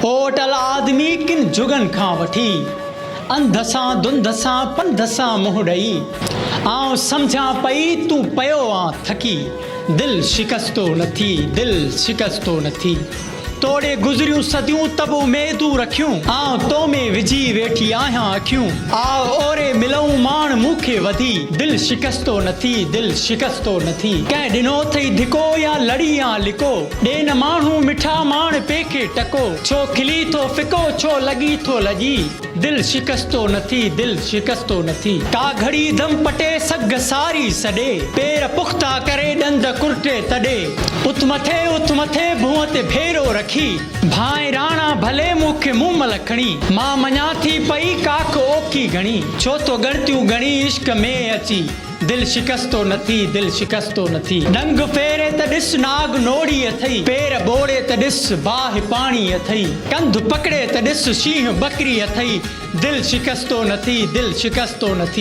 ओ अटल आदमी किन जुगन खां वठी अंध सां धुंध सां पंध सां मुंहुं ॾेई आउं सम्झां पई तूं पियो आ थकी दिलि शिकस्तो न थी दिलि शिकस्तो न थी तोड़े गुज़रियूं सदियूं तब उमेदूं रखियूं आउं तो में विझी वेठी आहियां अखियूं आओ ओरे मिलऊं माण मूंखे वधी दिलि शिकस्तो न थी दिलि शिकस्तो न थी कंहिं ॾिनो अथई धिको या लड़ी या लिको ॾे न माण्हू मिठा माण पेखे टको छो खिली थो फिको छो लॻी थो लॼी दिलि शिकस्तो न थी दिलि शिकस्तो न थी का घड़ी दम पटे सग सारी सॾे पेर पुख्ता करे ॾंद कुर्टे तॾे उथ मथे भूअं ते भेरो रखी भाई राणा भले मूंखे मुंहुं मल खणी मां मञा थी पई काख ओखी घणी छो तो गणतियूं घणी इश्क में अची दिलि शिकस्तो न थी दिलि शिकस्तो न थी डंग फेरे त ॾिस नाग नोड़ी अथई पेर बोड़े त ॾिस बाहि पाणी अथई कंध पकड़े त ॾिस शींहं बकरी अथई दिलि शिकस्तो न थी दिलि शिकस्तो न थी।